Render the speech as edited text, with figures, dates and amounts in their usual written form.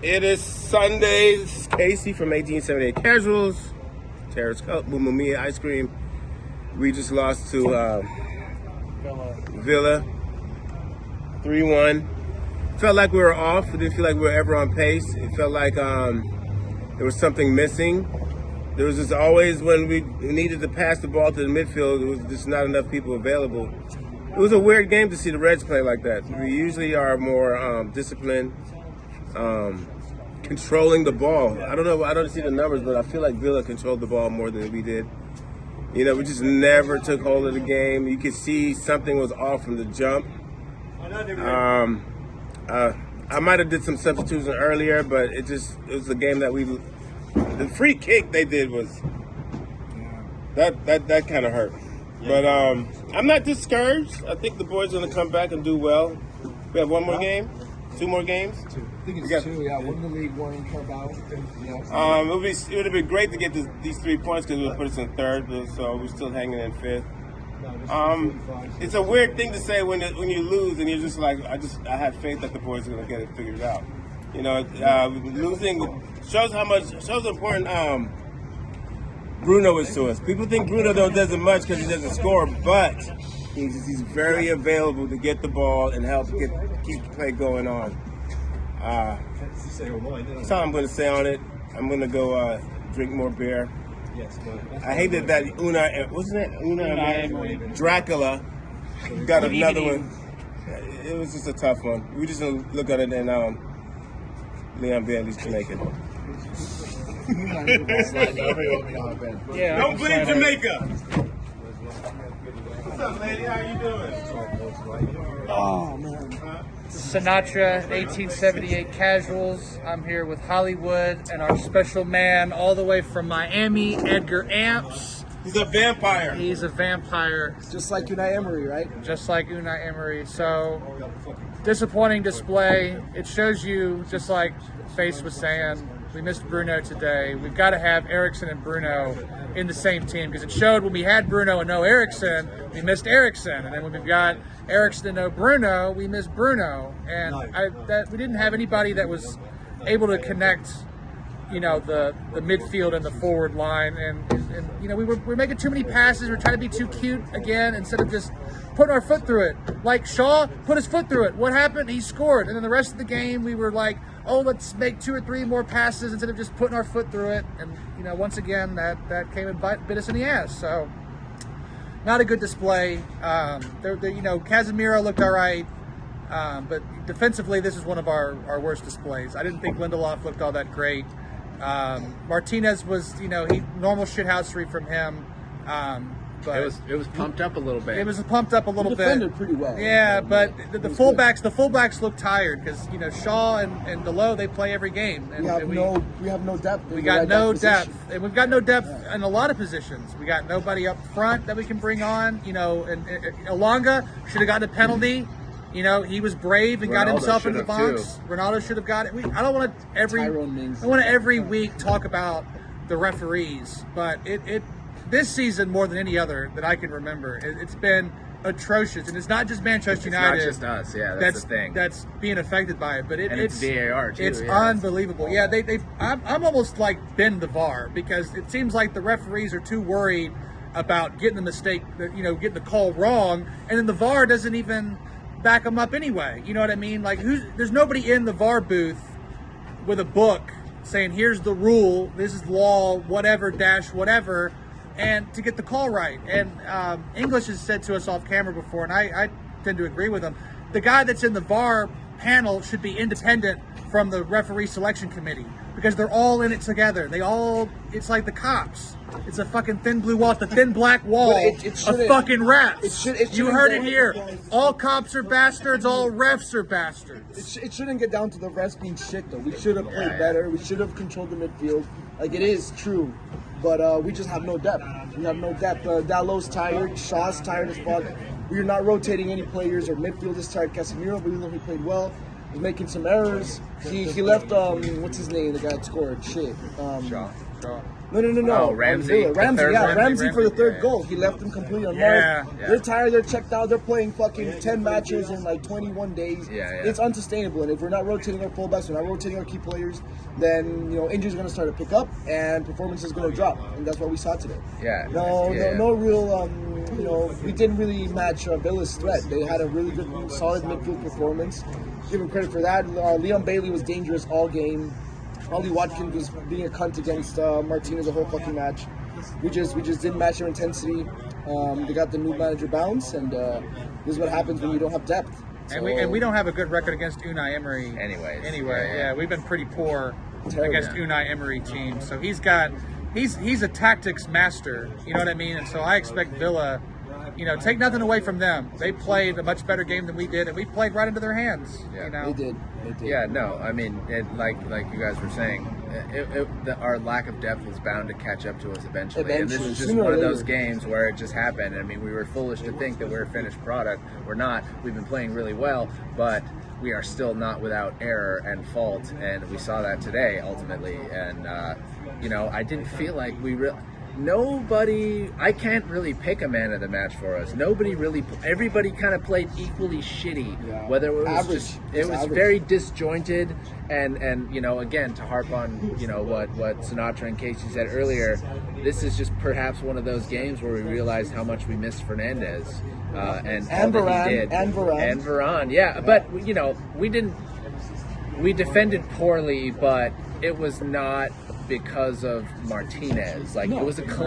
It is Sunday. This is Casey from 1878 Casuals. Terrace Cup, Mumia Ice Cream. We just lost to Villa 3-1. Felt like we were off. It didn't feel like we were ever on pace. It felt like there was something missing. There was just always when we needed to pass the ball to the midfield, there was just not enough people available. It was a weird game to see the Reds play like that. We usually are more disciplined, controlling the ball. I don't know, I don't see the numbers, but I feel like Villa controlled the ball more than we did. You know, we just never took hold of the game. You could see something was off from the jump. I might have did some substitution earlier, but it was a game that the free kick they did was, that kind of hurt. But I'm not discouraged. I think the boys are going to come back and do well. We have one more game? 2 more games? 2. I think it's 2, yeah. One in the league, one in Carabao. It would have been great to get these 3 points because it would put us in 3rd, so we're still hanging in 5th. It's a weird thing to say when you lose and you're just like, I have faith that the boys are going to get it figured out. You know, losing shows how important Bruno is to us. People think Bruno doesn't much because he doesn't score, but he's very available to get the ball and help keep the play going on. That's all I'm going to say on it. I'm going to go drink more beer. Yes, I hated that Unai Dracula got another one. It was just a tough one. We just look at it and Leon Bailey's Jamaican. Yeah, don't blame Jamaica. What's up, lady? How you doing? Oh, man. Sinatra, 1878 Casuals. I'm here with Hollywood and our special man all the way from Miami, Edgar Amps. He's a vampire. He's a vampire. Just like Unai Emery, right? Just like Unai Emery. So, disappointing display. It shows you, just like Face was saying, we missed Bruno today. We've got to have Eriksen and Bruno in the same team because it showed when we had Bruno and no Eriksen, we missed Eriksen. And then when we've got Eriksen and no Bruno, we missed Bruno. And we didn't have anybody that was able to connect, you know, the midfield and the forward line. And you know, we're making too many passes. We're trying to be too cute again instead of just putting our foot through it. Like Shaw put his foot through it. What happened? He scored. And then the rest of the game, we were like, oh, let's make 2 or 3 more passes instead of just putting our foot through it. And, you know, once again, that came and bit us in the ass. So, not a good display. You know, Casemiro looked all right. But defensively, this is one of our worst displays. I didn't think Lindelof looked all that great. Martinez was, you know, normal shithousery from him. But it was pumped up a little bit. It was pumped up a little bit. Defended pretty well. Yeah, but the fullbacks look tired because, you know, Shaw and Delo, they play every game. And we have no depth. We got no depth, and we've got no depth in a lot of positions. We got nobody up front that we can bring on. You know, and Elanga should have gotten a penalty. You know, he was brave and got himself into the box. Ronaldo should have got it. I don't want to every week talk about the referees, but this season, more than any other that I can remember, it's been atrocious. And it's not just Manchester United. It's not just us, yeah, that's the thing. That's being affected by it. But it's VAR, too. It's unbelievable. Yeah, I'm almost like been the VAR because it seems like the referees are too worried about getting the mistake, you know, getting the call wrong. And then the VAR doesn't even back them up anyway. You know what I mean? Like, there's nobody in the VAR booth with a book saying, here's the rule, this is law, whatever, whatever, and to get the call right. And English has said to us off camera before, and I tend to agree with him, the guy that's in the VAR panel should be independent from the referee selection committee because they're all in it together. It's like the cops. It's a fucking thin blue wall. It's the thin black wall of fucking refs. You heard it here. All cops are bastards. All refs are bastards. It shouldn't get down to the refs being shit, though. We should have played better. We should have controlled the midfield. Like, it is true. But we just have no depth. We have no depth. Dallow's tired. Shaw's tired as fuck. We're not rotating any players. Our midfield is tired. Casemiro, even though he played well, was making some errors. He left, what's his name? The guy that scored. Shit. Shaw. No. Oh, Ramsey, Villa. the Ramsey, third yeah, one? Ramsey for the third Yeah. goal. He left them completely unmarked. Yeah. They're tired. They're checked out. They're playing fucking 10 matches in like 21 days. Yeah. It's unsustainable. And if we're not rotating our fullbacks, we're not rotating our key players, then injuries are going to start to pick up and performance is going to drop. And that's what we saw today. Yeah. No real. We didn't really match Villa's threat. They had a really good, solid midfield performance. Give him credit for that. Leon Bailey was dangerous all game. Ollie Watkins was being a cunt against Martinez the whole fucking match. We just didn't match their intensity. They got the new manager bounce, and this is what happens when you don't have depth. And we don't have a good record against Unai Emery. Anyways. Yeah, we've been pretty poor Terrible. against Unai Emery teams. So he's a tactics master. You know what I mean? And so I expect Villa, take nothing away from them. They played a much better game than we did, and we played right into their hands. Yeah. They did. Yeah, no, I mean, like you guys were saying, our lack of depth was bound to catch up to us eventually. And this is just Sooner or one of those later. games where it just happened. I mean, we were foolish to think that we're a finished product. We're not. We've been playing really well, but we are still not without error and fault, and we saw that today, ultimately. And, I didn't feel like I can't really pick a man of the match for us. Everybody kind of played equally shitty. Yeah. Whether it was Average. it was Average. very disjointed, and again, to harp on what Sinatra and Casey said earlier, this is just perhaps one of those games where we realized how much we missed Fernandes and all that Varane, he did. and Varane. Yeah, but we defended poorly, but it was not because of Martinez. It was a collect.